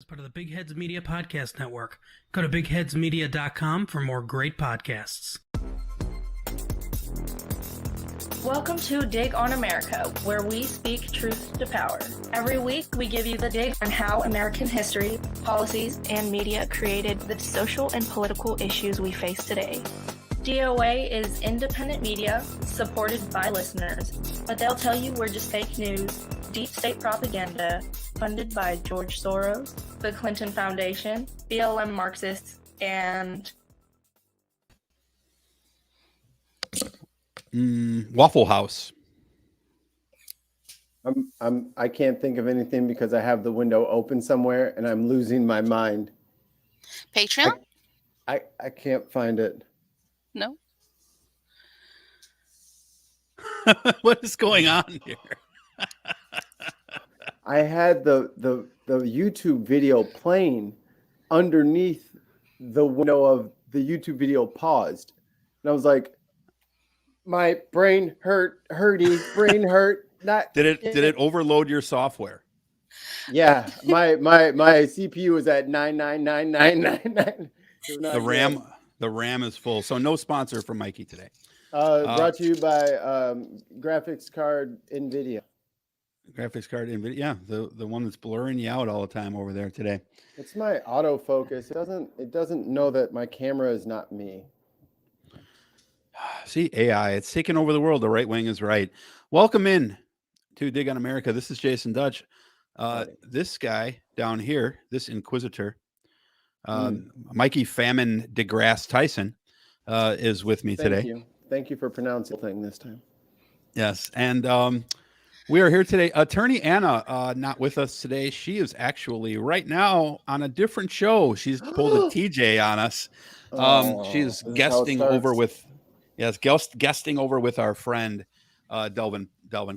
As part of the Big Heads Media Podcast Network. Go to bigheadsmedia.com for more great podcasts. Welcome to Dig on America, where we speak truth to power. Every week, we give you the dig on how American history, policies, and media created the social and political issues we face today. DOA is independent media supported by listeners, but they'll tell you we're just fake news, deep state propaganda, funded by George Soros, the Clinton Foundation, BLM Marxists, and Waffle House. I can't think of anything because I have the window open somewhere and I'm losing my mind. Patreon? I can't find it. No. What is going on here? I had the YouTube video playing underneath the window of the YouTube video paused. And I was like, my brain brain hurt. Did it overload your software? Yeah, my CPU is at 99999. The RAM is full. So no sponsor for Mikey today. Brought to you by graphics card NVIDIA. Graphics card NVIDIA. Yeah, the one that's blurring you out all the time over there today. It's my autofocus. It doesn't know that my camera is not me. See, AI, it's taking over the world. The right wing is right. Welcome in to Dig on America. This is Jason Dutch. This guy down here, this inquisitor, Mikey Famine DeGrasse Tyson, is with me today. Thank you for pronouncing the thing this time. Yes, and we are here today. Attorney Anna, not with us today. She is actually right now on a different show. She's pulled a TJ on us. She's guesting over with. Yes, guesting over with our friend Delvin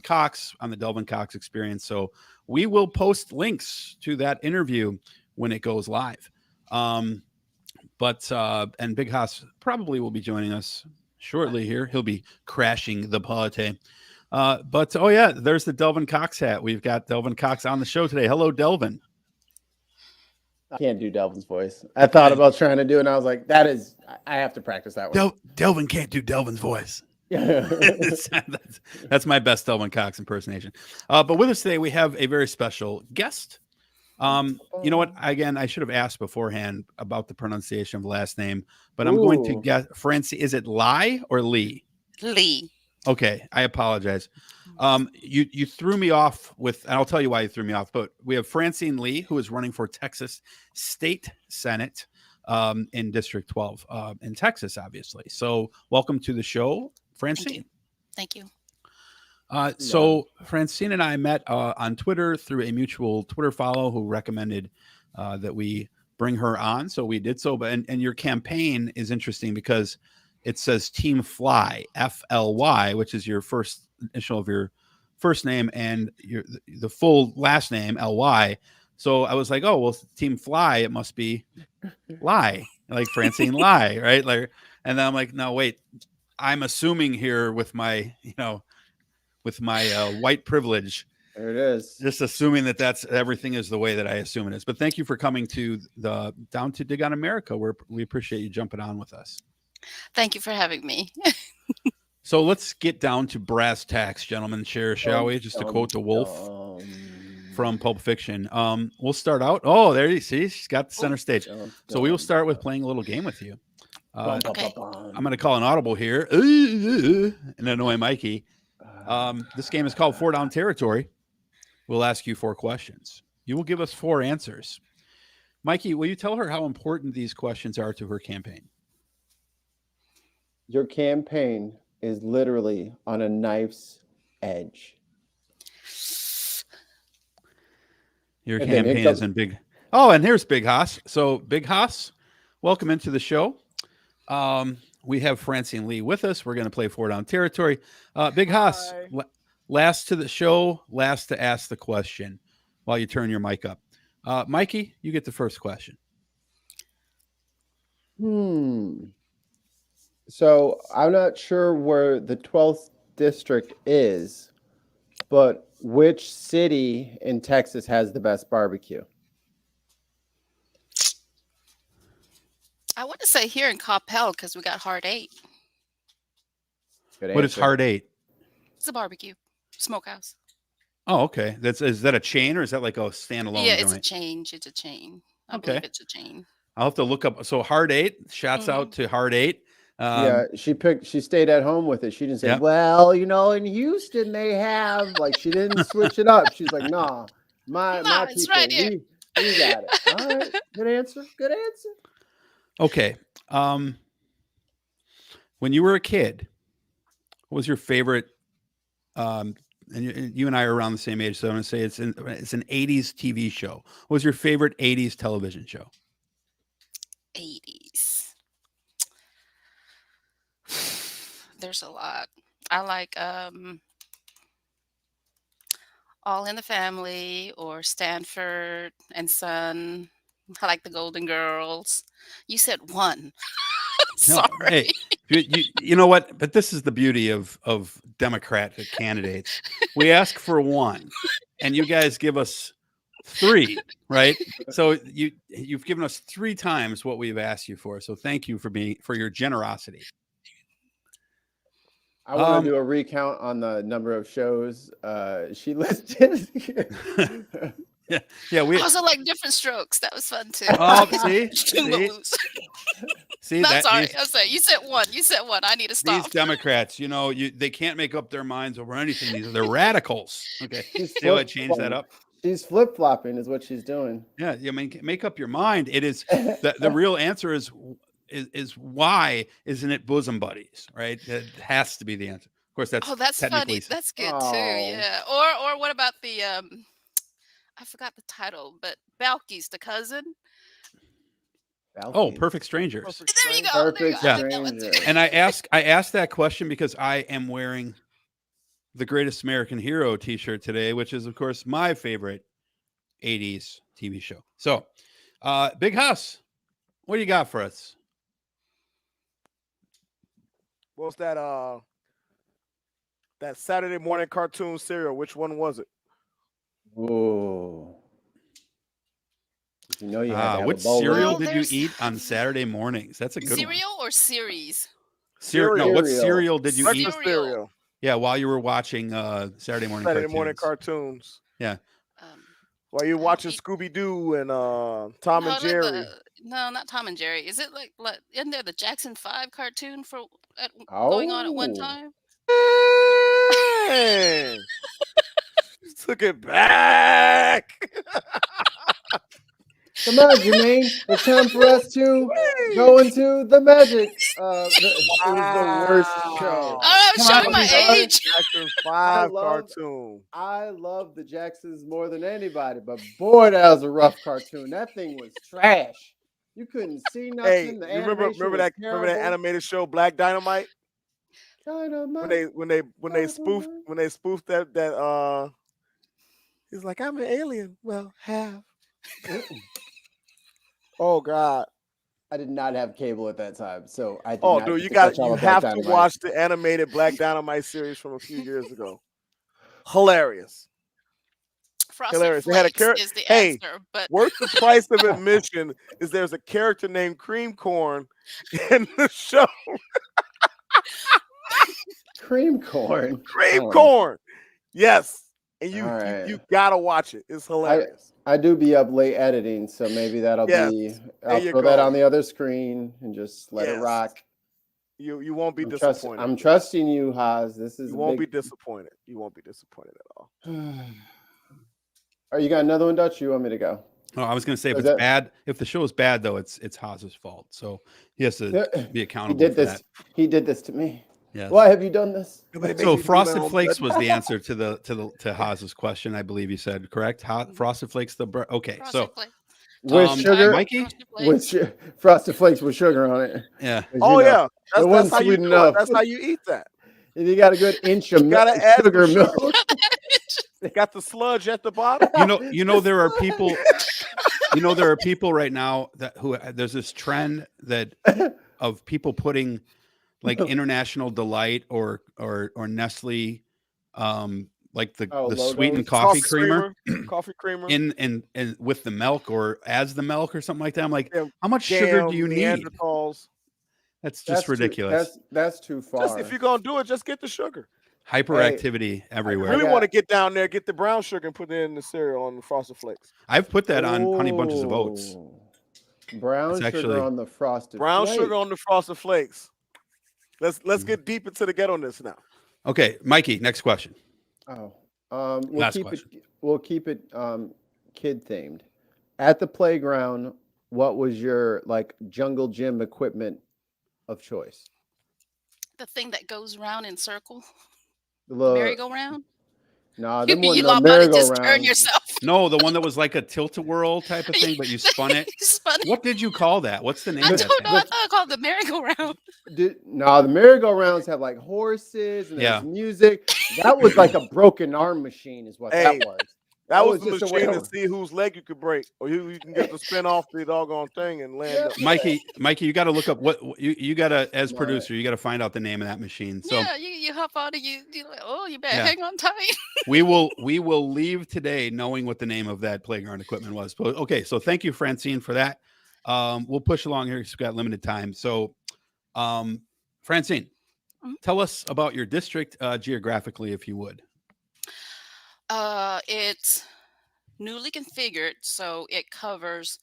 Cox on the Delvin Cox Experience. So we will post links to that interview when it goes live. And Big Haas probably will be joining us shortly here. He'll be crashing the party. Oh yeah, there's the Delvin Cox hat. We've got Delvin Cox on the show today. Hello, Delvin. I can't do Delvin's voice. I thought about trying to do it, and I was like, I have to practice that one. Delvin can't do Delvin's voice. That's my best Delvin Cox impersonation. But with us today, we have a very special guest. You know what? Again, I should have asked beforehand about the pronunciation of the last name, but I'm going to guess Francine. Is it Ly or Lee? Lee. Okay, I apologize. You threw me off with, and I'll tell you why you threw me off, but we have Francine Ly, who is running for Texas State Senate in District 12 in Texas, obviously. So welcome to the show, Francine. Thank you. So Francine and I met on Twitter through a mutual Twitter follow who recommended that we bring her on. So we did so, but and your campaign is interesting because it says Team Fly, FLY, which is your first initial of your first name and the full last name, LY. So I was like, oh, well, Team Fly, it must be Lie, like Francine Ly, right? Like, and then I'm like, no, wait, I'm assuming here with my, white privilege. There it is. Just assuming that's everything is the way that I assume it is. But thank you for coming to down to Dig on America, where we appreciate you jumping on with us. Thank you for having me. So let's get down to brass tacks, gentlemen, shall we? Just to quote the wolf from Pulp Fiction. We'll start out. Oh, there you see. She's got the center stage. So we will start with playing a little game with you. Okay. I'm going to call an audible here and annoy Mikey. This game is called 4 Down Territory. We'll ask you 4 questions. You will give us 4 answers. Mikey, will you tell her how important these questions are to her campaign? Your campaign is literally on a knife's edge. Your campaign is in big. Oh, and here's Big Haas. So Big Haas, welcome into the show. We have Francine Ly with us. We're going to play 4 Down Territory. Big Haas, last to the show, last to ask the question while you turn your mic up. Mikey, you get the first question. So I'm not sure where the 12th district is, but which city in Texas has the best barbecue? I want to say here in Coppell because we got Hard 8. Good What is answer. Hard 8? It's a barbecue smokehouse. Oh, okay. Is that a chain or is that like a standalone Yeah, it's a joint? chain. It's a chain. I Okay. believe it's a chain. I'll have to look up. So Hard 8, shouts out to Hard 8. Yeah, she stayed at home with it. She didn't say, Yep. well, in Houston they have, like, she didn't switch it up. She's like, nah, my It's people, right here. we got it. All right. Good answer. Good answer. Okay. When you were a kid, what was your favorite? And you and I are around the same age, so I'm going to say it's an 80s TV show. What was your favorite 80s television show? 80s. There's a lot. I like All in the Family or Stanford and Son. I like the Golden Girls. You said one. No, Sorry. hey, you know what? But this is the beauty of Democratic candidates. We ask for one, and you guys give us 3, right? So you've given us 3 times what we've asked you for. So thank you for your generosity. I want to do a recount on the number of shows she listed. Yeah. We also like Different Strokes. That was fun too. Oh, see, No, sorry. I'm sorry. You said one. I need to stop. These Democrats, they can't make up their minds over anything. They're radicals. Okay, see how I changed that up? She's flip flopping, is what she's doing. Yeah, I mean, make up your mind. It is the real answer is why isn't it bosom buddies? Right? That has to be the answer. Of course, that's funny. That's good too. Yeah. Or what about the I forgot the title, but Balky's the cousin. Oh, Perfect Strangers. There you go. Perfect Strangers. And I asked that question because I am wearing the Greatest American Hero T-shirt today, which is, of course, my favorite 80s TV show. So, Big House, what do you got for us? What's that Saturday morning cartoon cereal? Which one was it? Oh. You had to have what a bowl cereal of did you eat on Saturday mornings? That's a good cereal or series? No, what cereal did you eat? Cereal. Yeah, while you were watching Saturday morning cartoons. Yeah. While you're watching Scooby Doo and Tom and Jerry. No, not Tom and Jerry. Is it like isn't there the Jackson 5 cartoon going on at one time? Man. Took it back. Come on, Jermaine. It's time for us to go into the magic. It was the worst show. Oh, I'm showing my age. Jackson 5 cartoon. I love the Jacksons more than anybody, but boy, that was a rough cartoon. That thing was trash. You couldn't see nothing. Hey, you remember that animated show Black Dynamite? Dynamite. When they spoofed that he's like, I'm an alien. Well, half. Oh God! I did not have cable at that time, so I did Oh, not dude, get you catch all have of Black to Dynamite. watch the animated Black Dynamite series from a few years ago. Hilarious. Frosted They had a Flakes character. is the Hey, answer, but worth the price of admission is there's a character named Cream Corn in the show. Cream corn. Cream Corn. Yes, and you gotta watch it. It's hilarious. I do be up late editing, so maybe that'll be. I'll throw that on the other screen and just let it rock. You won't be disappointed. I'm trusting you, Haas. You won't be disappointed. You won't be disappointed at all. Are you got another one, Dutch? You want me to go? Oh, I was going to say if it's bad, if the show is bad though, it's Haas's fault. So he has to be accountable. He did this to me. Yes. Why have you done this? So Frosted Flakes was the answer to Haas's question, I believe you said, correct? Frosted Flakes Frosted Flakes. With sugar, Mikey? Frosted Flakes with sugar on it. Yeah. Yeah. That's how you sweet enough. That's how you eat that. And you got a good inch of sugar milk. They got the sludge at the bottom. There are people. There are people right now there's this trend of people putting like International Delight or Nestle like the logos. sweetened coffee creamer coffee creamer, in with the milk or as the milk or something like that. I'm like, yeah, how much sugar do jam, you need? Neanderthals. That's just ridiculous. That's too Just far. if you're gonna do it, just get the sugar. Hyperactivity I everywhere. really want to get down there, get the brown sugar, and put it in the cereal on the Frosted Flakes. I've put that on Honey Bunches of Oats. Brown It's sugar actually on the frosted Brown flakes. sugar on the Frosted Flakes. Let's get deep into the ghetto-ness now. okay. Mikey, next question. Oh, Last question. We'll keep it kid themed. At the playground, what was your like jungle gym equipment of choice? The thing that goes round in circle, the The merry-go-round. nah, You, them you wasn't lot no about to just turn merry-go-round. yourself. No, the one that was like a tilt-a-whirl type of thing, but you spun it. You spun it. What did you call that? What's the name I of that don't know. thing? I thought I called it the merry-go-round. Nah, the merry-go-rounds have like horses and there's Yeah. music. That was like a broken arm machine, is what Hey, that was. That was the just a machine way to see whose leg you could break, or you can get the spin off the doggone thing and land up. Mikey, you got to look up what you got to, as All producer, you got to find out the name of that machine. So Yeah, you hop on and you like, oh, you better Yeah. hang on tight. we will leave today knowing what the name of that playground equipment was. But okay, so thank you, Francine, for that. We'll push along here because we've got limited time. So, Francine, Mhm. tell us about your district geographically, if you would. It's newly configured, so it covers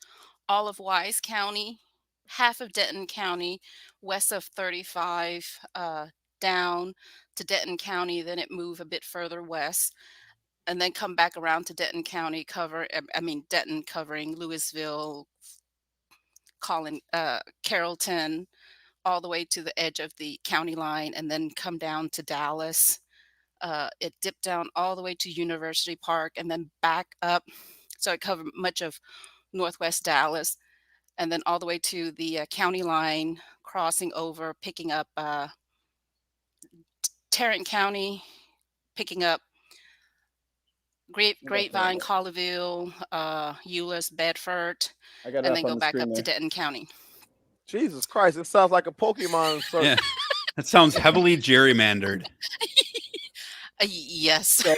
all of Wise County, half of Denton County, west of 35, down to Denton County. Then it move a bit further west, and then come back around to Denton County. Denton covering Louisville, Carrollton, all the way to the edge of the county line, and then come down to Dallas. It dipped down all the way to University Park and then back up. So it covered much of Northwest Dallas and then all the way to the county line, crossing over, picking up Tarrant County, picking up Grapevine, Colleyville, Euless, Bedford, I got and it then up on go the back screen up to there. Denton County. Jesus Christ, it sounds like a Pokemon search. Yeah, that sounds heavily gerrymandered. Yes. So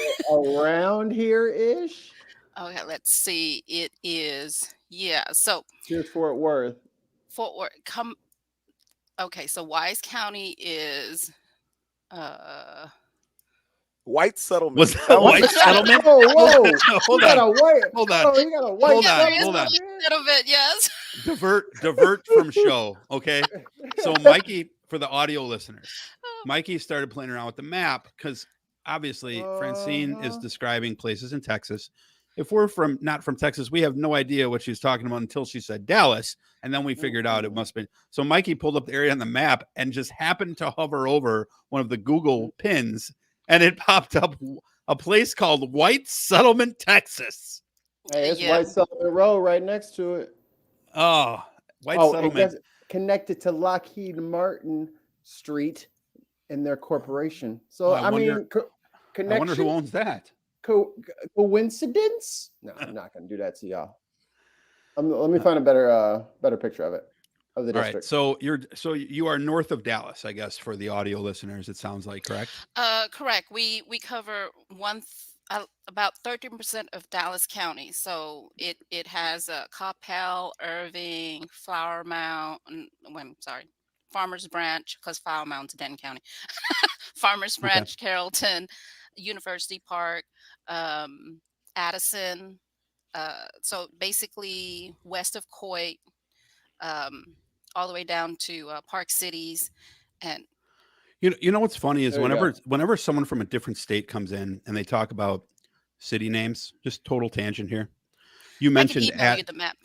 around here ish. Okay, let's see. It is, yeah. So Here's Fort Worth. Fort Worth, okay, so Wise County is White settlement. Was that a white settlement? Whoa! Hold You got on. a white. Hold on. Oh, you got a white Hold on, settlement hold on. up here? little bit, yes. Divert from show. Okay. So Mikey, for the audio listeners, Mikey started playing around with the map because obviously Francine is describing places in Texas. If we're not from Texas, we have no idea what she's talking about until she said Dallas, and then we figured out it must be. So Mikey pulled up the area on the map and just happened to hover over one of the Google pins, and it popped up a place called White Settlement, Texas. Hey, it's Yeah. White Settlement Road right next to it. Oh, White And Settlement. guess, connected to Lockheed Martin Street and their corporation. So I wonder- connection. I wonder who owns that. Coincidence? No, I'm not gonna do that to y'all. Let me find a better picture of it of the All district. right, so you are north of Dallas, I guess, for the audio listeners. It sounds like, correct? Correct. We cover about 13% of Dallas County. So it has Coppell, Irving, Flower Mound. Farmers Branch, because Flower Mound's Denton County. Farmers Branch, Carrollton, University Park, Addison. So basically west of Coit, all the way down to Park Cities, and You know what's funny is There you whenever someone from a different state comes in and they talk about city names, just total tangent here. You I can mentioned email you the map.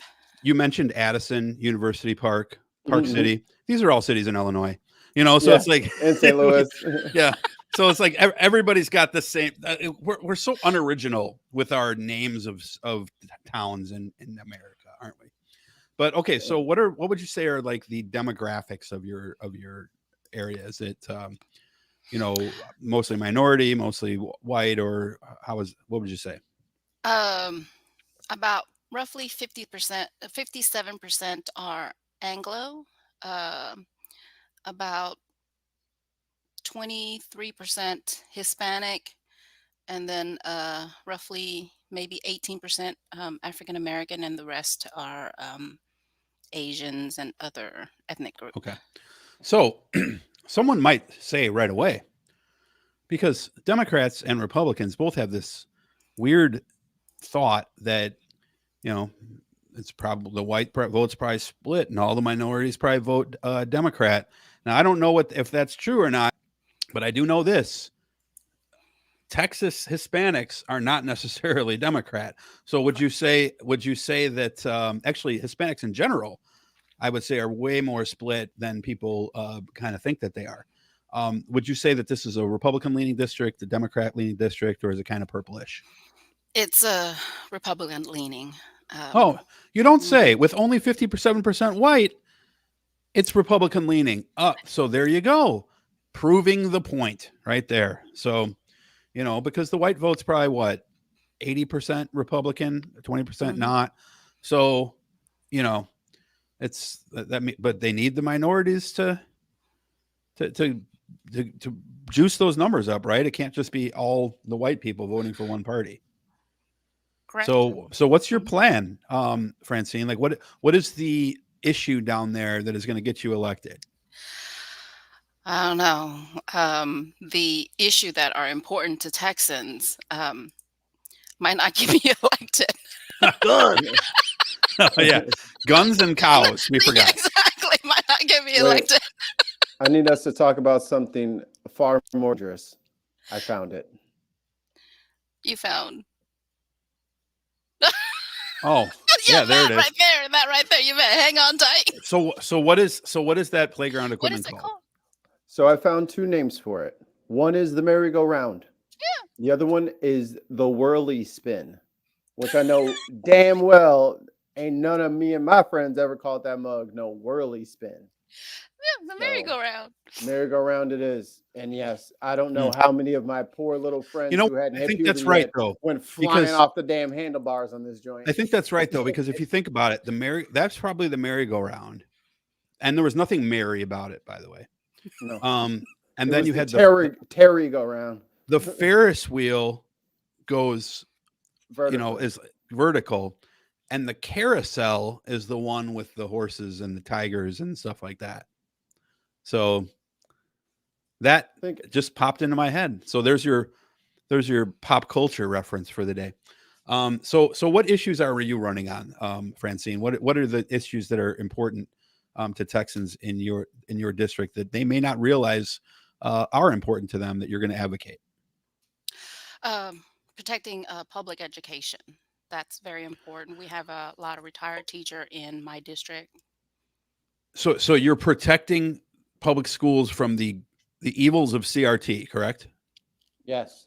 you mentioned Addison, University Park, Park Mhm. City. These are all cities in Illinois. You know, so Yeah, it's like in St. Louis. yeah. So it's like everybody's got the same. We're so unoriginal with our names of towns in America, aren't we? But okay, so what would you say are like the demographics of your area? Is it mostly minority, mostly white, or what would you say? About roughly 50%, 57% are Anglo. About 23% Hispanic, and then roughly maybe 18% African American, and the rest are Asians and other ethnic groups. Okay. So someone might say right away, because Democrats and Republicans both have this weird thought that, you know, it's probably the white vote's probably split and all the minorities probably vote Democrat. Now, I don't know if that's true or not, but I do know this. Texas Hispanics are not necessarily Democrat. So would you say that actually Hispanics in general, I would say, are way more split than people kind of think that they are? Would you say that this is a Republican leaning district, a Democrat leaning district, or is it kind of purplish? It's a Republican leaning. Oh, you don't say. With only 57% white, it's Republican leaning. So there you go. Proving the point right there. So, you know, because the white vote's probably what, 80% Republican, 20% not. So, you know, it's but they need the minorities to juice those numbers up, right? It can't just be all the white people voting for one party. Correct. So what's your plan, Francine? Like, what is the issue down there that is going to get you elected? I don't know. The issue that are important to Texans might not get me elected. Gun. Oh, yeah, guns and cows. We forgot. Exactly, might not get me elected. I need us to talk about something far more dangerous. I found it. You found. Oh, yeah, there it is. That right there. You better hang on tight. So what is that playground What equipment is it called? called? So I found two names for it. One is the merry-go-round. Yeah. The other one is the whirly spin, which I know damn well ain't none of me and my friends ever called that mug no whirly spin. Yeah, the merry-go-round. Merry-go-round it is. And yes, I don't know how many of my poor little friends who hadn't I hit think that's puberty right yet though. went flying off the damn handlebars on this joint. I think that's right though, because if you think about it, that's probably the merry-go-round, and there was nothing merry about it, by the way. No. And It then was you the had Terry go round. the Ferris wheel goes, Vertical. is vertical, and the carousel is the one with the horses and the tigers and stuff like that. So that just popped into my head. So there's your pop culture reference for the day. So what issues are you running on, Francine? What are the issues that are important to Texans in your district that they may not realize are important to them that you're going to advocate? Protecting public education. That's very important. We have a lot of retired teacher in my district. So you're protecting public schools from the evils of CRT, correct? Yes.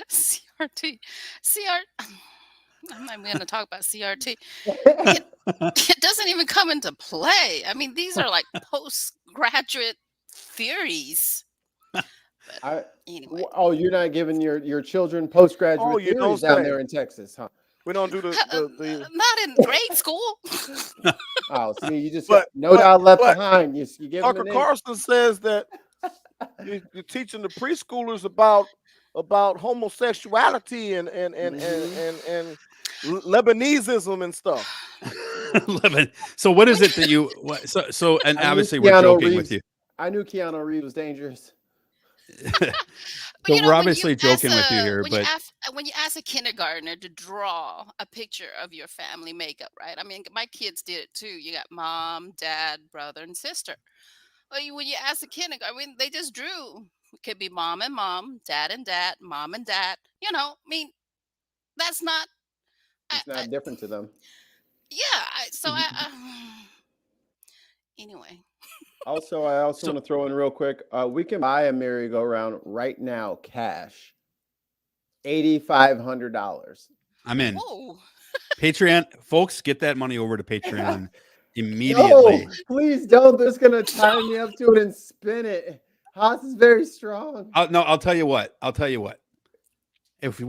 CRT. I'm not even going to talk about CRT. It doesn't even come into play. I mean, these are like postgraduate theories. Anyway. Oh, you're not giving your children postgraduate theories down there in Texas, huh? We don't do the not in grade school. Oh, see, you just got no doubt left behind. You give Tucker Carlson says that you're teaching the preschoolers about homosexuality and Lebanesism and stuff. So what is it that you? So and obviously we're joking with you. I knew Keanu Reeves was dangerous. So we're obviously joking with you here, but when you ask a kindergartner to draw a picture of your family makeup, right? I mean, my kids did it too. You got mom, dad, brother, and sister. Well, when you ask a kindergarten, I mean, they just drew. It could be mom and mom, dad and dad, mom and dad. You know, I mean, that's not. It's not different to them. Yeah. Anyway. Also, I want to throw in real quick. We can buy a merry-go-round right now, cash. $8,500. I'm in. Whoa. Patreon, folks, get that money over to Patreon immediately. No, please don't. They're just gonna tie me up to it and spin it. Haas is very strong. I'll tell you what. If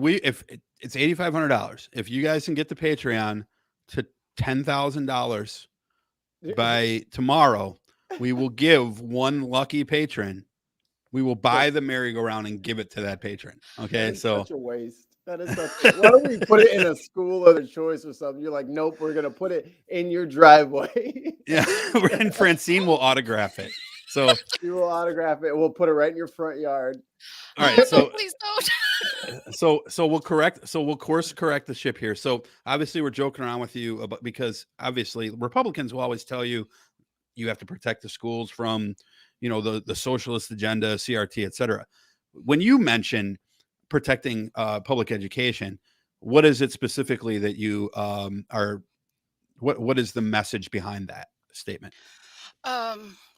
it's $8,500, if you guys can get the Patreon to $10,000 by tomorrow, we will give one lucky patron We will buy the merry-go-round and give it to that patron. Okay, so such a waste. That is such. Why don't we put it in a school of choice or something? You're like, nope, we're gonna put it in your driveway. yeah, and Francine will autograph it. So you will autograph it. We'll put it right in your front yard. all right, so no, please don't. so we'll course correct the ship here. So obviously we're joking around with you about, because obviously Republicans will always tell you you have to protect the schools from, the socialist agenda, CRT, etc. When you mention protecting public education, what is it specifically that you are? What is the message behind that statement?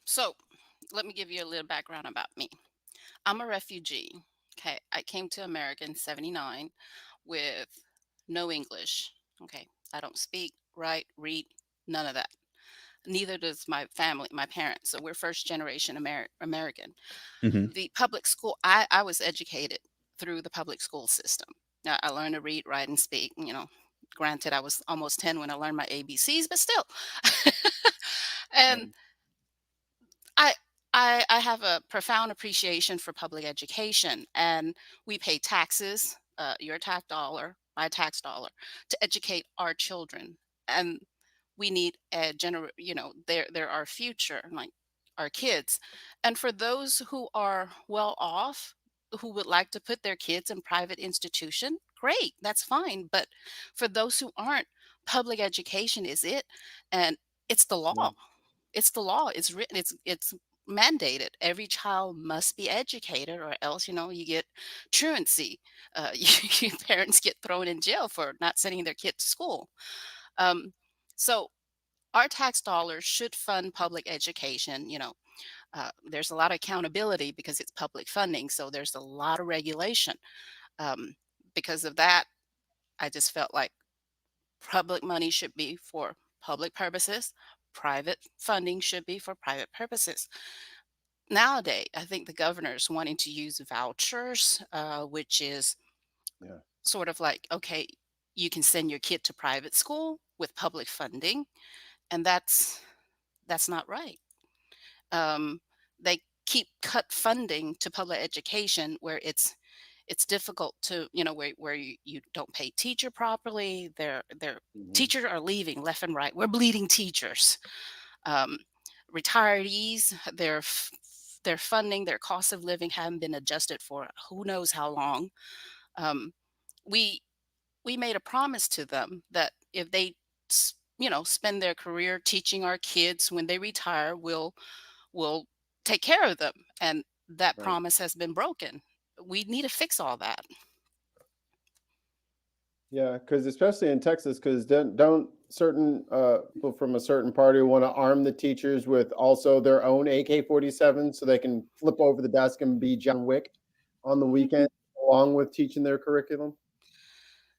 So let me give you a little background about me. I'm a refugee. Okay. I came to America in 79 with no English. Okay. I don't speak, write, read, none of that. Neither does my family, my parents. So we're first generation American. Mm-hmm. The public school, I was educated through the public school system. Now, I learned to read, write, and speak. Granted, I was almost 10 when I learned my ABCs, but still. And I I have a profound appreciation for public education, and we pay taxes, your tax dollar, my tax dollar, to educate our children, and we need a they're our future, like our kids, and for those who are well off, who would like to put their kids in private institution, great, that's fine, but for those who aren't, public education is it, and it's the law. Yeah. It's the law. It's written. It's mandated. Every child must be educated, or else you get truancy. Parents get thrown in jail for not sending their kid to school. Um, so our tax dollars should fund public education. There's a lot of accountability because it's public funding. So there's a lot of regulation. Um, because of that, I just felt like public money should be for public purposes. Private funding should be for private purposes. Nowadays, I think the governor is wanting to use vouchers, which is Yeah. sort of like, okay, you can send your kid to private school with public funding, and that's not right. Um, they keep cut funding to public education where it's difficult to where you don't pay teacher properly. Their Mhm. teachers are leaving left and right. We're bleeding teachers. um, Retirees, their funding, their cost of living haven't been adjusted for who knows how long. um, we we made a promise to them that if they spend their career teaching our kids, when they retire, we'll take care of them, and that Right. promise has been broken. We need to fix all that. Yeah, because especially in Texas, because don't certain people from a certain party want to arm the teachers with also their own AK-47 so they can flip over the desk and be John Wick on the weekend along with teaching their curriculum?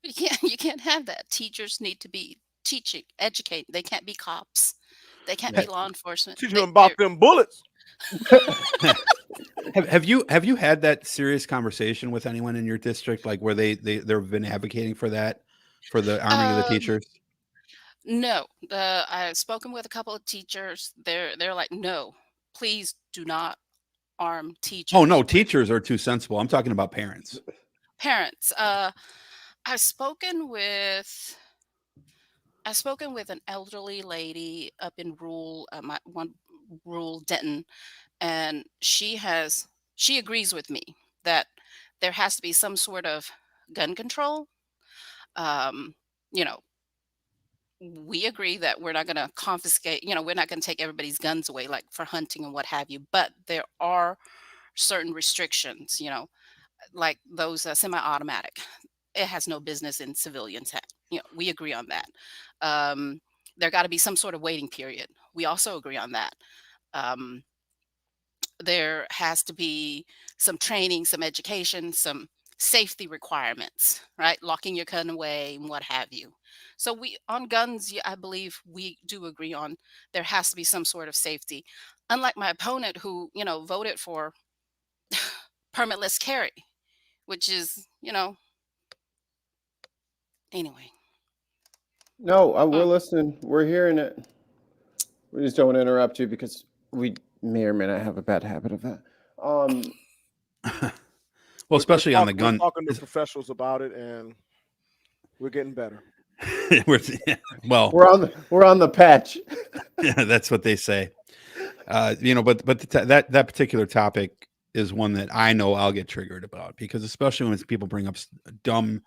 You can't have that. Teachers need to be teaching, educate. They can't be cops. They can't Yeah. be law enforcement. Teach them about them bullets. Have you had that serious conversation with anyone in your district, like where they've been advocating for that, for the arming of the um, teachers? no, I've spoken with a couple of teachers. They're like, no, please do not arm Oh no, teachers. teachers are too sensible. I'm talking about parents. Parents. I've spoken with I've spoken with an elderly lady up in rural Denton, and she agrees with me that there has to be some sort of gun control. Um, you know, we agree that we're not going to confiscate. We're not going to take everybody's guns away, like for hunting and what have you. But there are certain restrictions. Like those semi-automatic. It has no business in civilians' hands. We agree on that. Um, there got to be some sort of waiting period. We also agree on that. Um, there has to be some training, some education, some safety requirements, right? Locking your gun away and what have you. So we on guns, I believe we do agree on there has to be some sort of safety. Unlike my opponent who, voted for permitless carry, which is, anyway. No, we're Mm. listening. We're hearing it. We just don't want to interrupt you because we may or may not have a bad habit of that. Well, especially on the We're gun. talking to professionals about it, and we're getting better. Well, we're on the patch. yeah, that's what they say. But that particular topic is one that I know I'll get triggered about, because especially when people bring up dumb,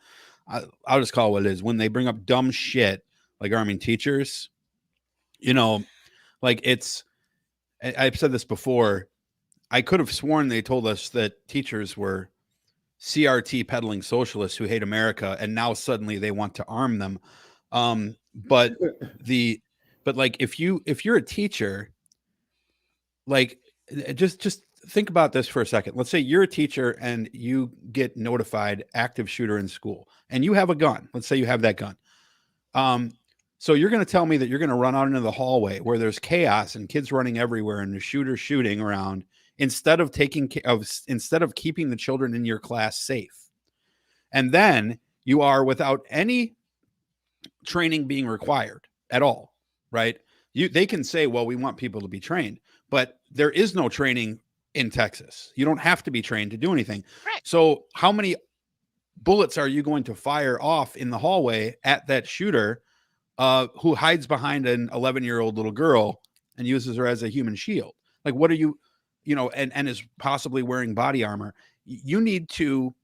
I'll just call it what it is. When they bring up dumb shit like arming teachers, like I've said this before. I could have sworn they told us that teachers were CRT peddling socialists who hate America, and now suddenly they want to arm them. But like if you're a teacher, like just think about this for a second. Let's say you're a teacher and you get notified active shooter in school, and you have a gun. Let's say you have that gun. So you're going to tell me that you're going to run out into the hallway where there's chaos and kids running everywhere and the shooter shooting around, instead of keeping the children in your class safe. And then you are, without any training being required at all, right? They can say, well, we want people to be trained, but there is no training in Texas. You don't have to be trained to do anything. Right. So how many bullets are you going to fire off in the hallway at that shooter who hides behind an 11-year-old little girl and uses her as a human shield? Like, what are you, and is possibly wearing body armor? You need to,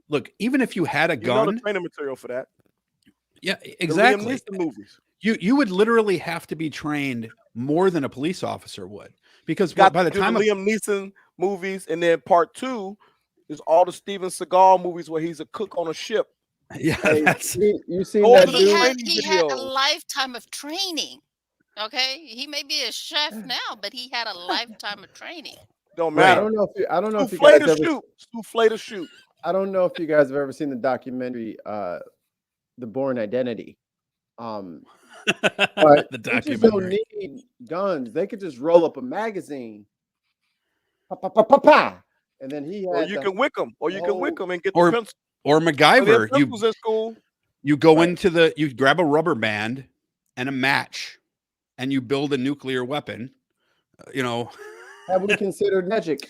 look, even if you had a gun, the training material for that. Yeah, exactly. The Liam Neeson movies. You would literally have to be trained more than a police officer would, because by the time Liam Neeson movies, and then part 2 is all the Steven Seagal movies where he's a cook on a ship. Yeah, you seen that dude? He had a lifetime of training. Okay, he may be a chef now, but he had a lifetime of training. Don't matter. I don't know if you guys ever souffle to shoot. I don't know if you guys have ever seen the documentary The Bourne Identity. But the they just don't need guns. They could just roll up a magazine. Pa, pa, pa, pa, pa. And then or you can wick them, and get the pencil. Or MacGyver, pencils in school. You go into you grab a rubber band and a match, and you build a nuclear weapon. Have we considered magic?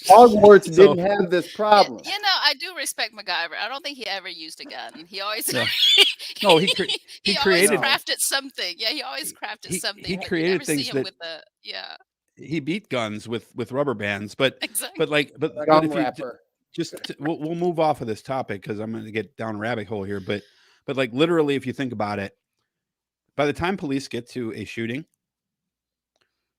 Hogwarts didn't have this problem. I do respect MacGyver. I don't think he ever used a gun. He always he always created crafted something. Yeah, he always crafted something. He created things that he beat guns with rubber bands, but exactly. but if you we'll move off of this topic because I'm going to get down a rabbit hole here. But like literally, if you think about it, by the time police get to a shooting,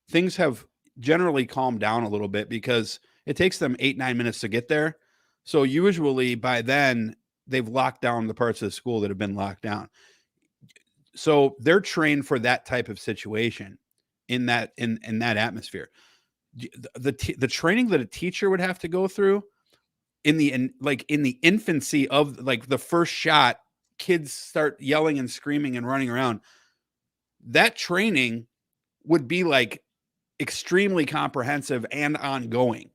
things have generally calmed down a little bit because it takes them 8-9 minutes to get there. So usually by then they've locked down the parts of the school that have been locked down. So they're trained for that type of situation in that atmosphere. The training that a teacher would have to go through in the infancy of like the first shot, kids start yelling and screaming and running around. That training would be like extremely comprehensive and ongoing,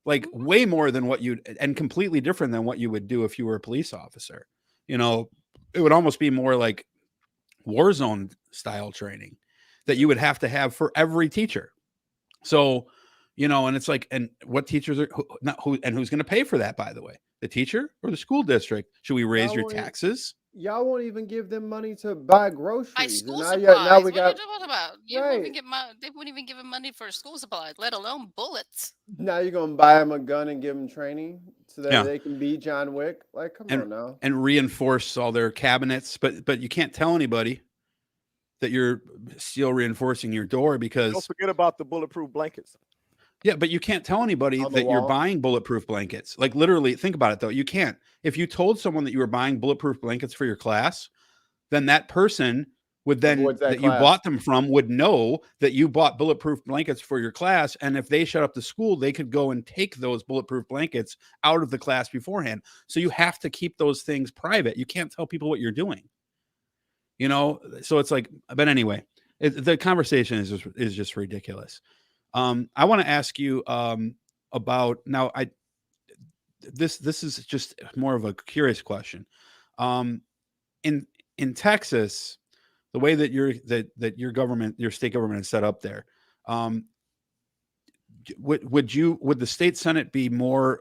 like way more than and completely different than what you would do if you were a police officer. It would almost be more like war zone style training that you would have to have for every teacher. So, and it's like, and what teachers are who's going to pay for that, by the way, the teacher or the school district? Should we raise your taxes? Y'all won't even give them money to buy groceries. Buy school now, supplies. Now we what got, are you talking about? They wouldn't even give them money for school supplies, let alone bullets. Now you're gonna buy them a gun and give them training so that they can be John Wick. Like, come on now. And reinforce all their cabinets, but you can't tell anybody that you're still reinforcing your door because don't forget about the bulletproof blankets. Yeah, but you can't tell anybody that you're buying bulletproof blankets. Like literally, think about it though. You can't. If you told someone that you were buying bulletproof blankets for your class, then that person would then you bought them from would know that you bought bulletproof blankets for your class. And if they shut up the school, they could go and take those bulletproof blankets out of the class beforehand. So you have to keep those things private. You can't tell people what you're doing. So it's like, but anyway, the conversation is just ridiculous. I want to ask you about now. This is just more of a curious question. In Texas, the way that your government, your state government is set up there, would the state senate be more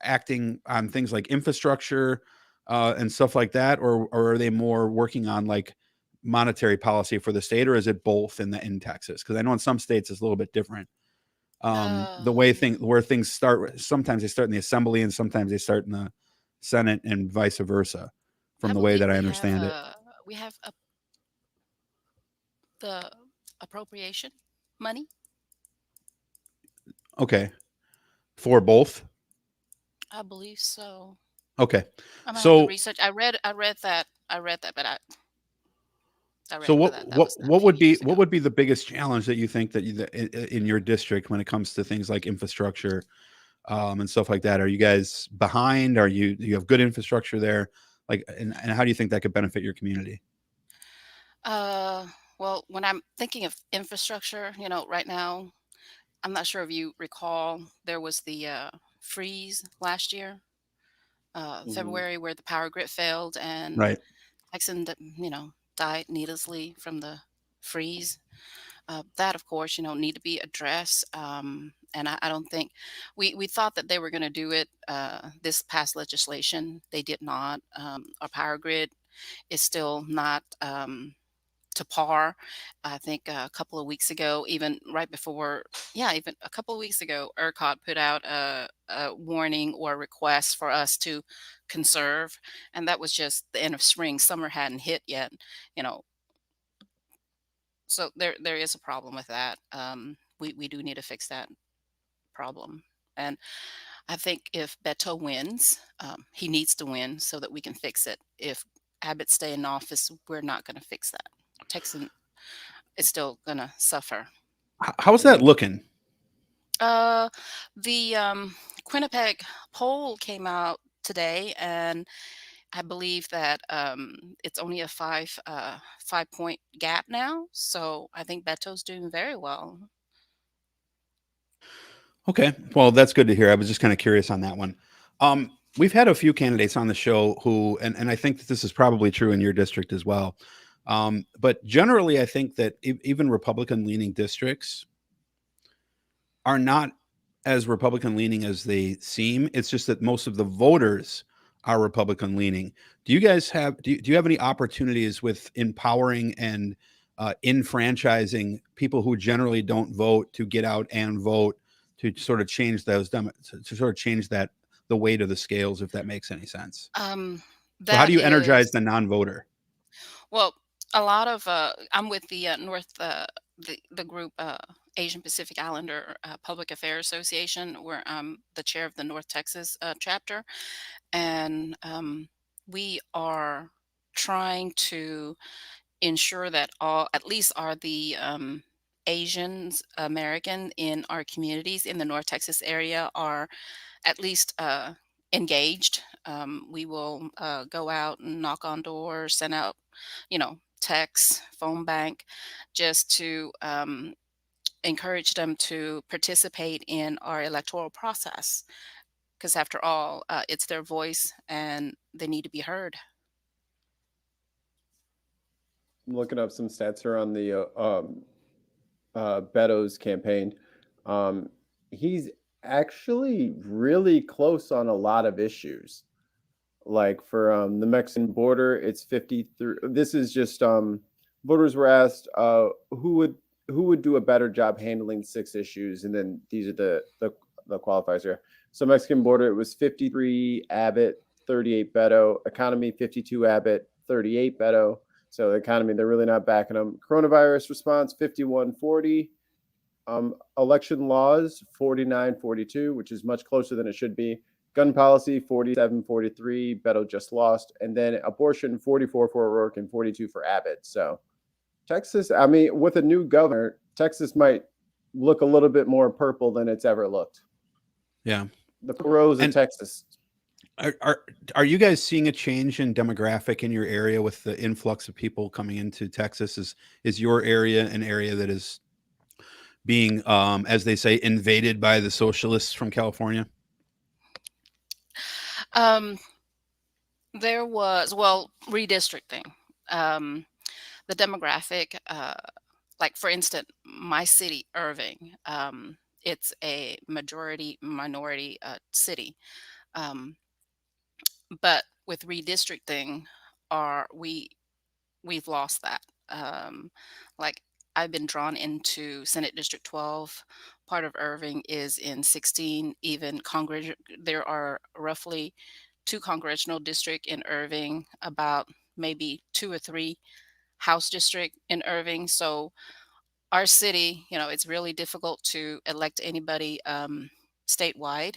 acting on things like infrastructure and stuff like that, or are they more working on like monetary policy for the state, or is it both in Texas? Because I know in some states it's a little bit different. The way things start, sometimes they start in the assembly and sometimes they start in the senate and vice versa, I from the way believe that I understand it. we have the appropriation money. Okay, for both. I believe so. Okay, I'm gonna have to so research. I read that, but I read so it, but that was a what few would be years ago. the biggest challenge that you think that in your district when it comes to things like infrastructure and stuff like that? Are you guys behind? Do you have good infrastructure there? Like, and how do you think that could benefit your community? Uh, well, when I'm thinking of infrastructure, right now, I'm not sure if you recall, there was the freeze last year, Hmm. February, where the power grid failed and Right. Texan, died needlessly from the freeze. That, of course, need to be addressed. And I don't think we thought that they were going to do it. This past legislation, they did not. Our power grid is still not to par. I think a couple of weeks ago, even right before, yeah, even a couple of weeks ago, ERCOT put out a warning or a request for us to conserve, and that was just the end of spring. Summer hadn't hit yet, you know. So there is a problem with that. We do need to fix that problem, and I think if Beto wins, he needs to win so that we can fix it. If Abbott stay in office, we're not going to fix that. Texan is still going to suffer. How's that looking? Uh, the Quinnipiac poll came out today, and I believe that it's only a 5 point gap now. So I think Beto's doing very well. Okay, well, that's good to hear. I was just kind of curious on that one. We've had a few candidates on the show who, and I think that this is probably true in your district as well. But generally, I think that even Republican leaning districts are not as Republican leaning as they seem. It's just that most of the voters are Republican leaning. Do you have any opportunities with empowering and enfranchising people who generally don't vote to get out and vote, to sort of change to sort of change that the weight of the scales, if that makes any sense? Um, So how that do you energize is the non-voter? Well, a lot of I'm with the the group Asian Pacific Islander Public Affairs Association, where I'm the chair of the North Texas chapter, and we are trying to ensure that all, at least are the Asians American in our communities in the North Texas area, are at least engaged. We will go out and knock on doors, send out, texts, phone bank, just to encourage them to participate in our electoral process. Because after all, it's their voice and they need to be heard. I'm looking up some stats here on the Beto's campaign. Um, he's actually really close on a lot of issues. Like for the Mexican border, it's 53. This is just voters were asked who would do a better job handling 6 issues, and then these are the qualifiers here. So Mexican border, it was 53 Abbott, 38 Beto. Economy, 52 Abbott, 38 Beto. So the economy, they're really not backing them. Coronavirus response, 51-40. Election laws, 49-42, which is much closer than it should be. Gun policy, 47-43. Beto just lost. And then abortion, 44 for O'Rourke and 42 for Abbott. So Texas, I mean, with a new governor, Texas might look a little bit more purple than it's ever looked. Yeah. The rose of And Texas. are you guys seeing a change in demographic in your area with the influx of people coming into Texas? Is your area an area that is being, as they say, invaded by the socialists from California? Um, there was, well, redistricting. Um, the demographic, like for instance, my city, Irving, it's a majority minority city. Um, but with redistricting, are we've lost that. Like I've been drawn into Senate District 12. Part of Irving is in 16. Even Congress, there are roughly two congressional district in Irving, about maybe two or three House district in Irving. So our city, it's really difficult to elect anybody statewide,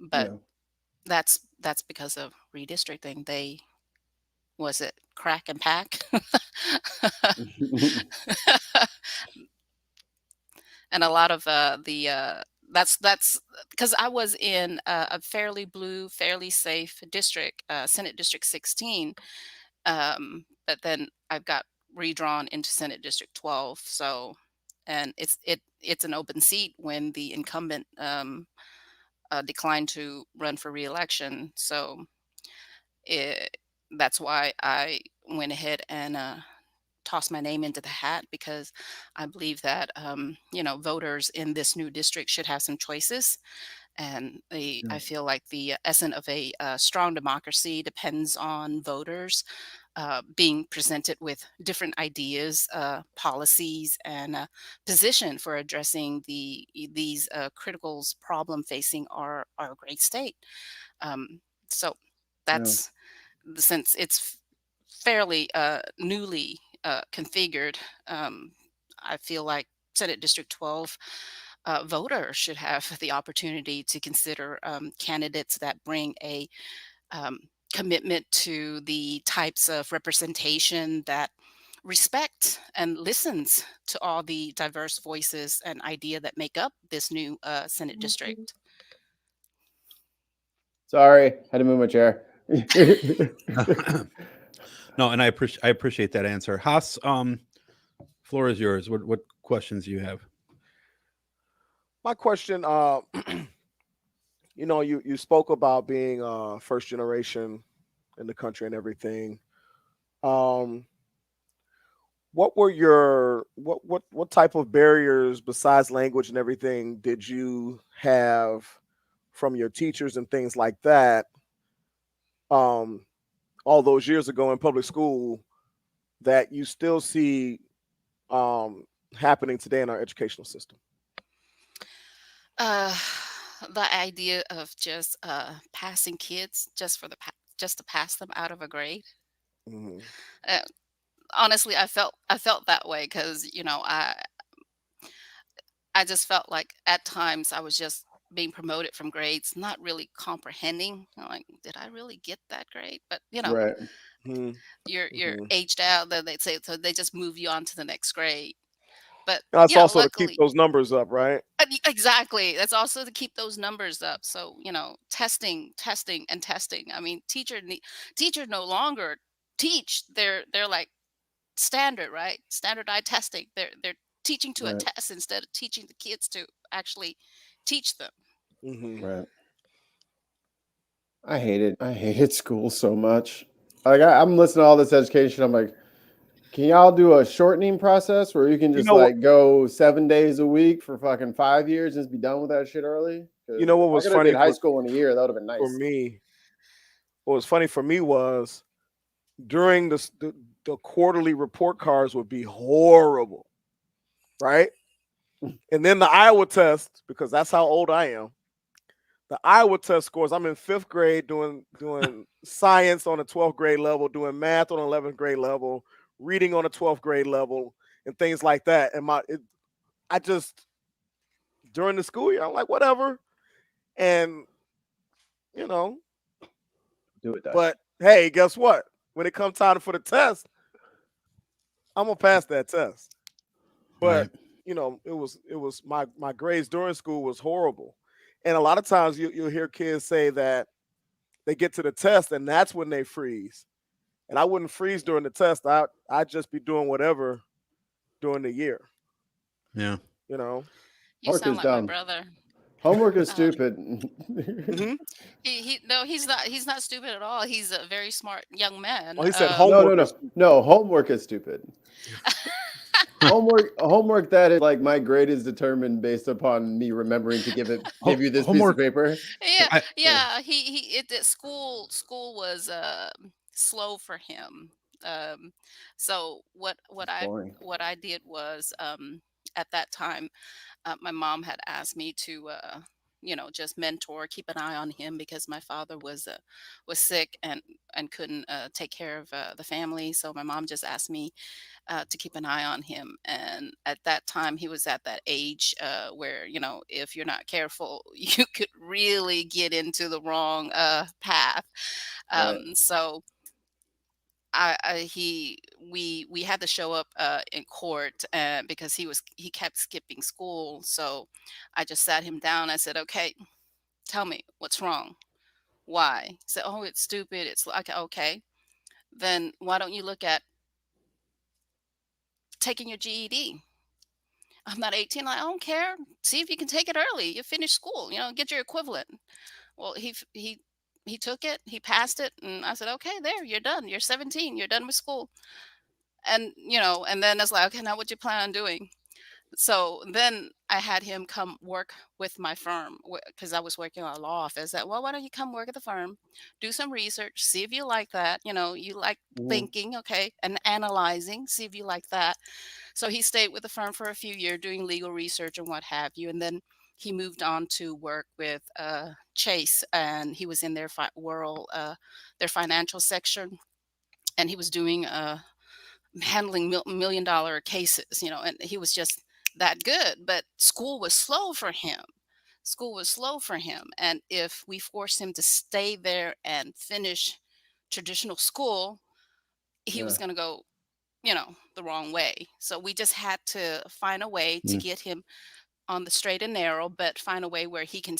but Yeah. that's because of redistricting. They was it crack and pack, and a lot of the that's because I was in a fairly blue, fairly safe district, Senate District 16, but then I've got redrawn into Senate District 12. So, and it's an open seat when the incumbent declined to run for reelection. So it, that's why I went ahead and tossed my name into the hat, because I believe that voters in this new district should have some choices. And I feel like the essence of a strong democracy depends on voters being presented with different ideas, policies, and position for addressing these critical problem facing our great state. So Yeah. that's since it's fairly newly configured. I feel like Senate District 12 voters should have the opportunity to consider candidates that bring a um, commitment to the types of representation that respect and listens to all the diverse voices and idea that make up this new Senate district. Sorry, had to move my chair. No, and I appreciate that answer. Haas, floor is yours. What questions do you have? My question, you spoke about being first generation in the country and everything. What were your what type of barriers besides language and everything did you have from your teachers and things like that? All those years ago in public school that you still see happening today in our educational system? Uh, the idea of just passing kids just to pass them out of a grade. Hmm. Uh, Honestly, I felt that way because I just felt like at times I was just being promoted from grades, not really comprehending. Like, did I really get that grade? But Right. Hmm. you're Hmm. aged out. Then they say so they just move you on to the next grade. But That's also to keep luckily, those numbers up, right? exactly. That's also to keep those numbers up. So testing, testing, and testing. I mean, teacher no longer teach. They're like standard, right? Standardized testing. They're teaching to a Right. test instead of teaching the kids to actually teach them. Hmm. Right. I hated school so much. Like I'm listening to all this education. I'm like, can y'all do a shortening process where you can You just know what? like go 7 days a week for fucking 5 years and just be done with that shit early? You Because know if what I was could have funny did high school in a year, that would have been for nice. me? What was funny for me was during the quarterly report cards would be horrible, right? And then the Iowa test, because that's how old I am. The Iowa test scores. I'm in 5th grade doing science on a 12th grade level, doing math on 11th grade level, reading on a 12th grade level, and things like that. And I just during the school year, I'm like, whatever. And you know, Do it, Dutch. but hey, guess what? When it comes time for the test, I'm gonna pass that test. But Right. it was my grades during school was horrible. And a lot of times you'll hear kids say that they get to the test and that's when they freeze. And I wouldn't freeze during the test. I'd just be doing whatever during the year, Yeah. you know. You Homework sound is like my dumb. brother. Homework is Um, stupid. Hmm. he no, he's not stupid at all. He's a very smart young man. Well, he said No, homework no, is no, no. Homework is stupid. homework that is like my grade is determined based upon me remembering to give you this Homework. piece of paper. Yeah, I, yeah. School was slow for him. So Boring. what I did was at that time my mom had asked me to just mentor, keep an eye on him because my father was sick and couldn't take care of the family. So my mom just asked me to keep an eye on him. And at that time, he was at that age where, if you're not careful, you could really get into the wrong path. Right. So we had to show up in court because he kept skipping school. So I just sat him down. I said, "Okay, tell me what's wrong. Why?" He said, "Oh, it's stupid. It's like okay. Then why don't you look at taking your GED?" I'm not 18. I don't care. See if you can take it early. You finish school. Get your equivalent. Well, he took it. He passed it, and I said, "Okay, there, you're done. You're 17. You're done with school." And then it's like, "Okay, now what you plan on doing?" So then I had him come work with my firm because I was working on a law office. That well, why don't you come work at the firm, do some research, see if you like that. You like Mhm. thinking, okay, and analyzing, see if you like that. So he stayed with the firm for a few years doing legal research and what have you. And then he moved on to work with Chase, and he was in their their financial section, and he was doing handling $1 million cases, and he was just that good. But school was slow for him. School was slow for him. And if we forced him to stay there and finish traditional school, he Yeah. was going to go, the wrong way. So we just had to find a way to Mm. get him on the straight and narrow, but find a way where he can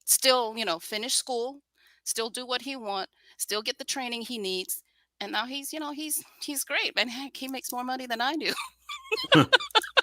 still, finish school, still do what he want, still get the training he needs. And now he's great, man. Heck, he makes more money than I do.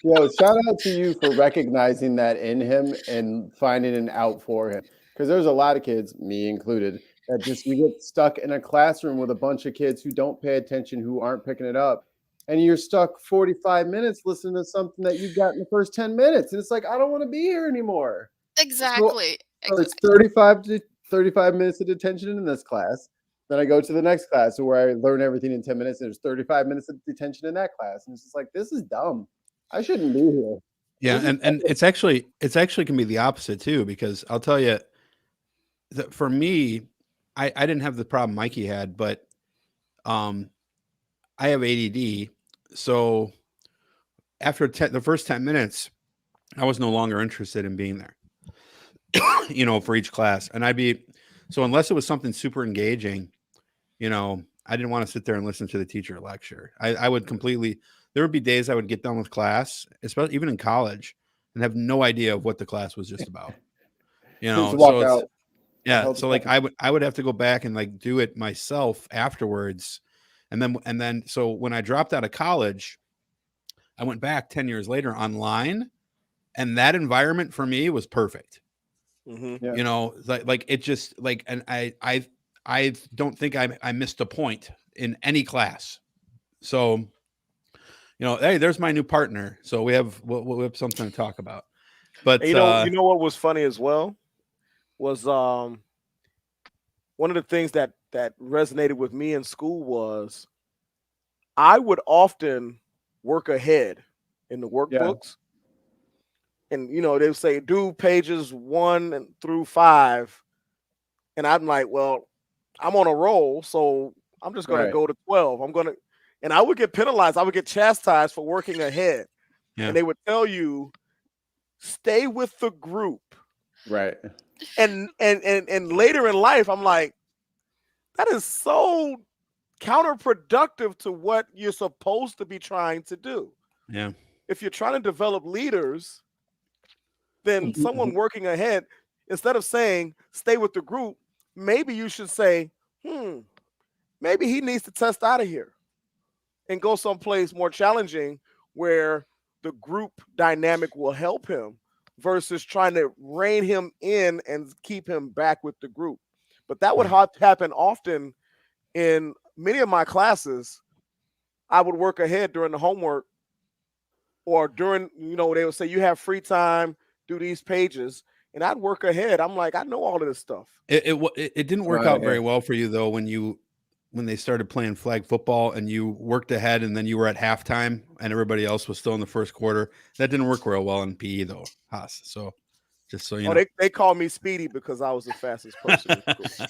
Yo, shout out to you for recognizing that in him and finding an out for him. Because there's a lot of kids, me included, that just you get stuck in a classroom with a bunch of kids who don't pay attention, who aren't picking it up. And you're stuck 45 minutes listening to something that you got in the first 10 minutes. And it's like, I don't want to be here anymore. So, Exactly. so it's Exactly. 35 minutes of detention in this class. Then I go to the next class where I learn everything in 10 minutes. And there's 35 minutes of detention in that class. And it's just like, this is dumb. I shouldn't be here. yeah, and it's actually can be the opposite too, because I'll tell you that for me, I didn't have the problem Mikey had, but um I have ADD. So after the first 10 minutes, I was no longer interested in being there, for each class. And so unless it was something super engaging, I didn't want to sit there and listen to the teacher lecture. I would there would be days I would get done with class, especially even in college, and have no idea of what the class was just about. Just walk So it's, out. yeah. So like I would have to go back and like do it myself afterwards. So when I dropped out of college, I went back 10 years later online, and that environment for me was perfect. Mhm. Yeah. Like it just like, and I don't think I missed a point in any class. So, hey, there's my new partner. So we'll have something to talk about. But And you know what was funny as well was one of the things that resonated with me in school was I would often work ahead in the Yeah. workbooks. And they would say do pages 1 through 5. And I'm like, well, I'm on a roll, so I'm just gonna Right. go to 12. And I would get penalized, I would get chastised for working ahead. yeah, And they would tell you, stay with the group. Right. And later in life, I'm like, that is so counterproductive to what you're supposed to be trying to do. yeah, If you're trying to develop leaders, then someone working ahead, instead of saying stay with the group, maybe you should say, maybe he needs to test out of here and go someplace more challenging where the group dynamic will help him versus trying to rein him in and keep him back with the group. But that would happen often in many of my classes. I would work ahead during the homework, or during, they would say you have free time, do these pages, and I'd work ahead. I'm like, I know all of this stuff. It didn't work Right, out very yeah. well for you though when they started playing flag football and you worked ahead and then you were at halftime and everybody else was still in the first quarter. That didn't work real well in PE though, Haas. So just so you know. They call me Speedy because I was the fastest person in school.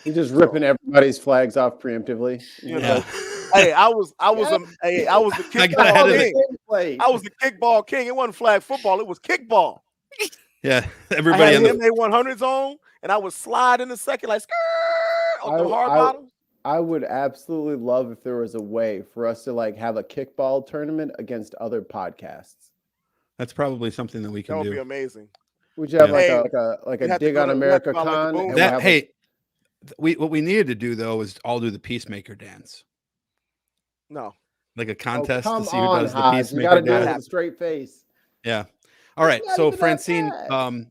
You're just ripping everybody's flags off preemptively. Yeah. Hey, I was the got kickball ahead king. I was the kickball king. It wasn't flag football, it was kickball. Yeah, I everybody had on the MA100s on, and I would slide in the second like on the hard bottom. I would absolutely love if there was a way for us to like have a kickball tournament against other podcasts. That's probably something that we can That would do. be amazing. Would you have Yeah. like a Dig on America con? And what we needed to do though is all do the Peacemaker dance. No. Like a contest come to see who on, does the Hodge. You Peacemaker gotta do it dance. with a straight face. Yeah. All right. So do that Francine, fast.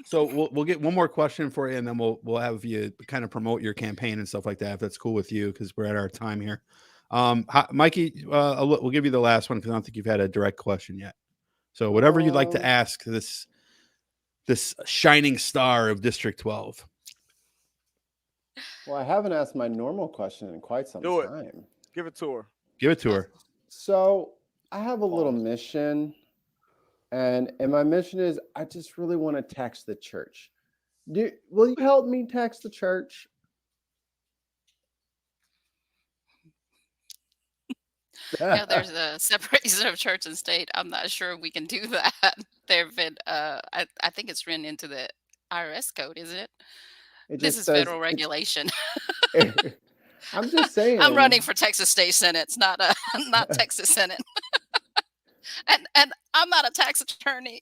so we'll get one more question for you, and then we'll have you kind of promote your campaign and stuff like that, if that's cool with you, because we're at our time here. Mikey, we'll give you the last one because I don't think you've had a direct question yet. So whatever you'd like to ask this shining star of District 12. Well, I haven't asked my normal question in quite some time. Give it to her. Give it to her. So I have a little mission, and my mission is I just really want to tax the church. Will you help me tax the church? There's a separation of church and state. I'm not sure we can do that. There have been, I think it's written into the IRS code, isn't it? This is federal regulation. I'm just saying. I'm running for Texas State Senate. It's not Texas Senate. and I'm not a tax attorney.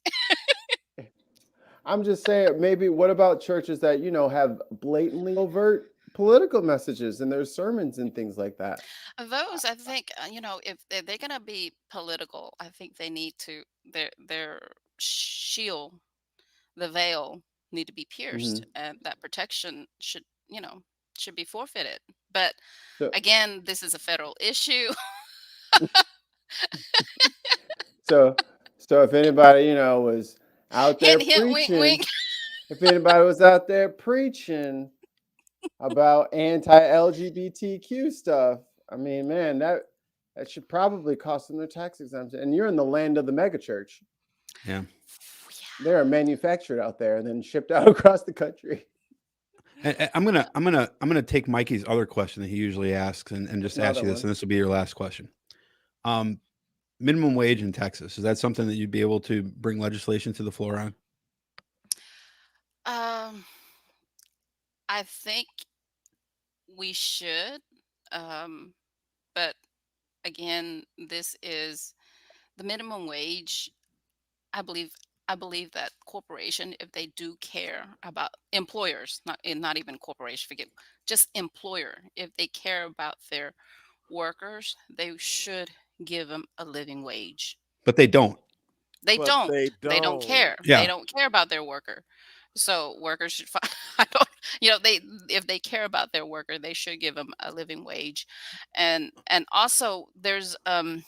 I'm just saying, maybe what about churches that, have blatantly overt political messages in their sermons and things like that? Those, I think, if they're going to be political, I think they need to, their shield, the veil, need to be pierced, and that protection should be forfeited. But again, this is a federal issue. So if anybody, was out there preaching, wink, wink. If anybody was out there preaching about anti-LGBTQ stuff, I mean, man, that should probably cost them their tax exemption. And you're in the land of the megachurch. Yeah. They're manufactured out there and then shipped out across the country. I'm gonna take Mikey's other question that he usually asks and just ask you this, and this will be your last question. Minimum wage in Texas, is that something that you'd be able to bring legislation to the floor on? I think we should, but again, this is the minimum wage. I believe that corporation, if they do care about employers, not even corporation, forget, just employer, if they care about their workers, they should give them a living wage. But they don't. They don't care. Yeah. They don't care about their worker. So workers should if they care about their worker, they should give them a living wage. And also there's I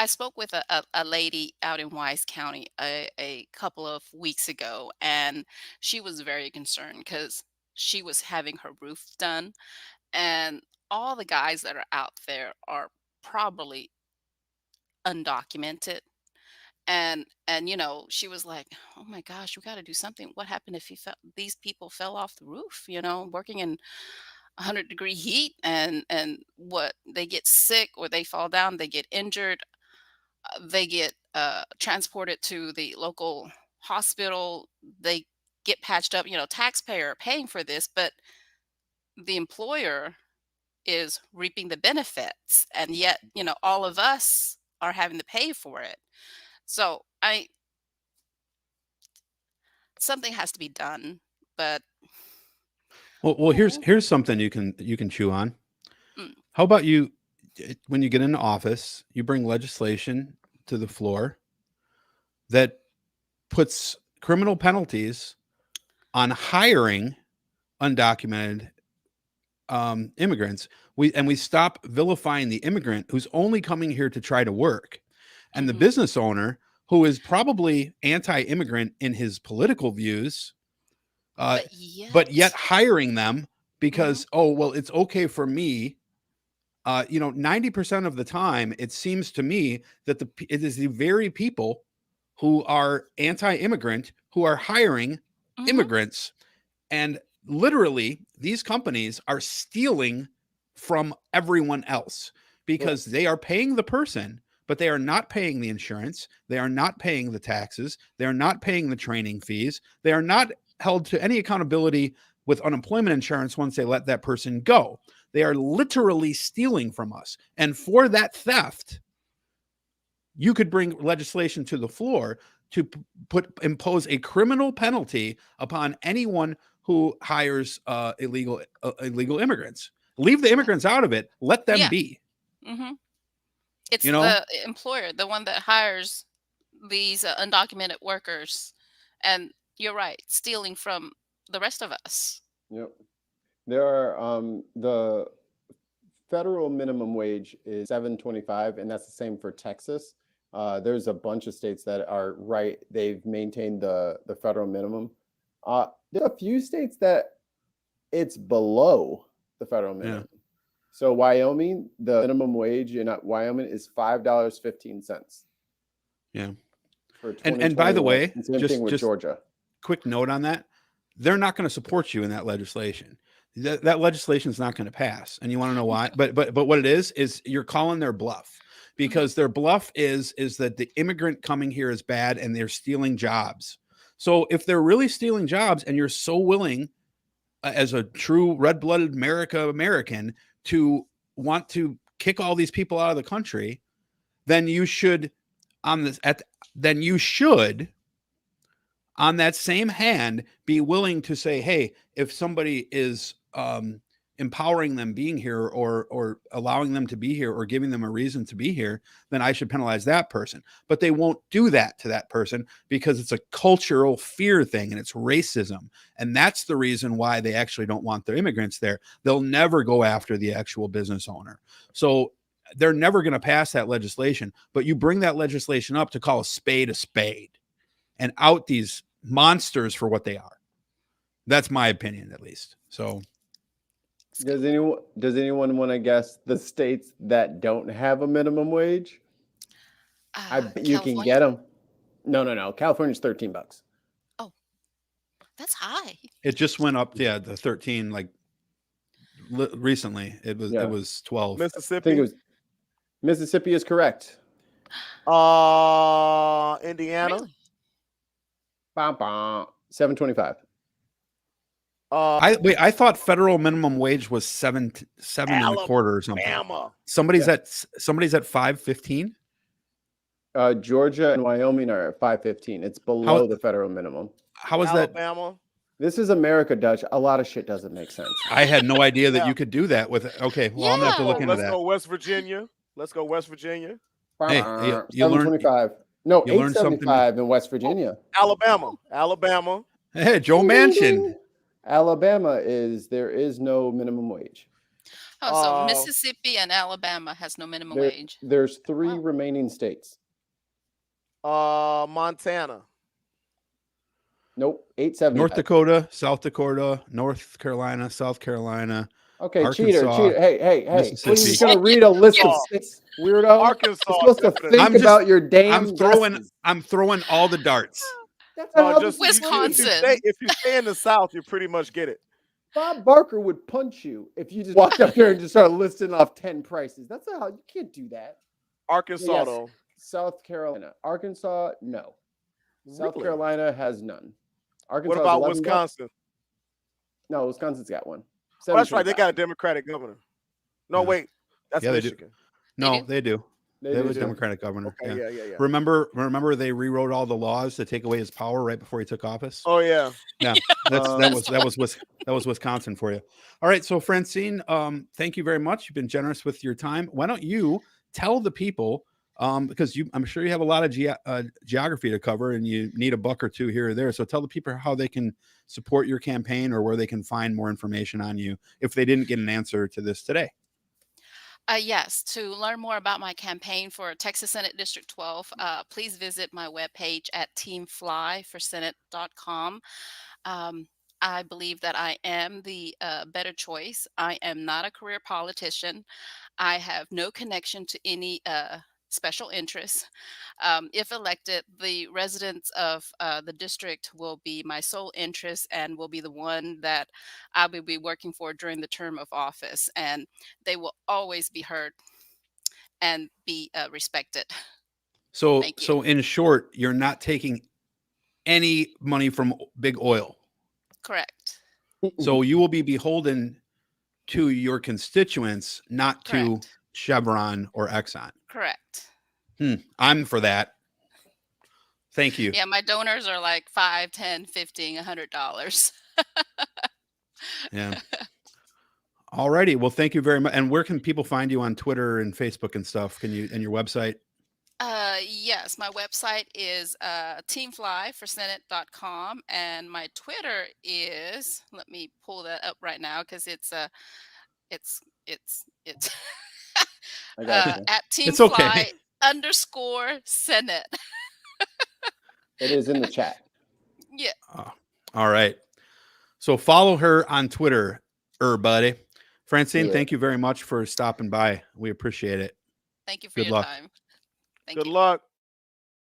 spoke with a lady out in Wise County a couple of weeks ago, and she was very concerned because she was having her roof done, and all the guys that are out there are probably undocumented. And she was like, oh my gosh, we got to do something. What happened if these people fell off the roof, working in 100-degree heat, and what, they get sick or they fall down, they get injured, they get transported to the local hospital, they get patched up, taxpayer paying for this, but the employer is reaping the benefits, and yet all of us are having to pay for it. So something has to be done, but well here's something you can chew on. How about you, when you get into office, you bring legislation to the floor that puts criminal penalties on hiring undocumented immigrants, we stop vilifying the immigrant who's only coming here to try to work, and the business owner who is probably anti-immigrant in his political views, but yet hiring them because, oh, well, it's okay for me. 90% of the time, it seems to me that it is the very people who are anti-immigrant who are hiring immigrants, and literally these companies are stealing from everyone else because they are paying the person, but they are not paying the insurance. They are not paying the taxes. They are not paying the training fees. They are not held to any accountability with unemployment insurance once they let that person go. They are literally stealing from us. And for that theft, you could bring legislation to the floor to impose a criminal penalty upon anyone who hires illegal immigrants. Leave the immigrants out of it. Let them be. It's the employer, the one that hires these undocumented workers. And you're right, stealing from the rest of us. Yep. There are the federal minimum wage is $7.25, and that's the same for Texas. There's a bunch of states that are right. They've maintained the federal minimum. There are a few states that it's below the federal minimum. Yeah. So Wyoming, the minimum wage in Wyoming is $5.15. Yeah. And by the way, same thing with Georgia. Quick note on that. They're not going to support you in that legislation. That legislation is not going to pass. And you want to know why? But what it is you're calling their bluff, because their bluff is that the immigrant coming here is bad and they're stealing jobs. So if they're really stealing jobs and you're so willing as a true red-blooded American to want to kick all these people out of the country, then you should on that same hand be willing to say, hey, if somebody is empowering them being here or allowing them to be here or giving them a reason to be here, then I should penalize that person. But they won't do that to that person because it's a cultural fear thing and it's racism. And that's the reason why they actually don't want their immigrants there. They'll never go after the actual business owner. So they're never going to pass that legislation, but you bring that legislation up to call a spade and out these monsters for what they are. That's my opinion, at least. So does anyone want to guess the states that don't have a minimum wage? I bet you can get them. No. California's $13. Oh, that's high. It just went up. Yeah, the 13 recently. It was 12. Mississippi. I think it was Mississippi is correct. Indiana. Really? $7.25. I thought federal minimum wage was seven and a quarter or something. Somebody's at $5.15. Georgia and Wyoming are at $5.15. It's below the federal minimum. How is Alabama? This is America, Dutch. A lot of shit doesn't make sense. I had no idea that you could do that with. Okay, well, I'm gonna have to look into that. Let's go West Virginia. Hey, you $7.25. No, $8.75 in West Virginia. Alabama. Hey, Joe Manchin. Alabama there is no minimum wage. Oh, so Mississippi and Alabama has no minimum wage. There's three remaining states. Montana. Nope, $8.75. North Dakota, South Dakota, North Carolina, South Carolina. Okay, Arkansas, cheater. Hey. Please gonna read a list of states, weirdo. Arkansas. You're supposed to think about your damn I'm throwing all the darts. That's Wisconsin. If you stay in the South, you pretty much get it. Bob Barker would punch you if you just walked up here and just started listing off 10 prices. That's not how you can't do that. Arkansas, though. South Carolina. Arkansas, no. South Carolina has none. Arkansas. What about Wisconsin? No, Wisconsin's got one. Oh, that's right. They got a Democratic governor. No, wait. That's Michigan. No, they do. They have a Democratic governor. Okay, yeah. Remember they rewrote all the laws to take away his power right before he took office? Oh, yeah. Yeah. That was Wisconsin for you. All right. So Francine, thank you very much. You've been generous with your time. Why don't you tell the people because I'm sure you have a lot of geography to cover, and you need a buck or two here or there. So tell the people how they can support your campaign, or where they can find more information on you if they didn't get an answer to this today. Yes, to learn more about my campaign for Texas Senate District 12, please visit my webpage at teamflyforsenate.com. I believe that I am the better choice. I am not a career politician. I have no connection to any special interests. If elected, the residents of the district will be my sole interest and will be the one that I will be working for during the term of office. And they will always be heard and be respected. So, Thank you. so in short, you're not taking any money from big oil. Correct. So you will be beholden to your constituents, not to Correct. Chevron or Exxon. Correct. I'm for that. Thank you. Yeah, my donors are like $5, $10, $15, $100. Yeah. All righty. Well, thank you very much. And where can people find you on Twitter and Facebook and stuff? Can you, and your website? Yes, my website is teamflyforsenate.com, and my Twitter is, let me pull that up right now because it's I got you. at It's okay. teamfly_Senate. It is in the chat. Yeah. All right. So follow her on Twitter, buddy. Francine, Yeah. thank you very much for stopping by. We appreciate it. Thank you for Good your luck. time. Thank Good you. luck.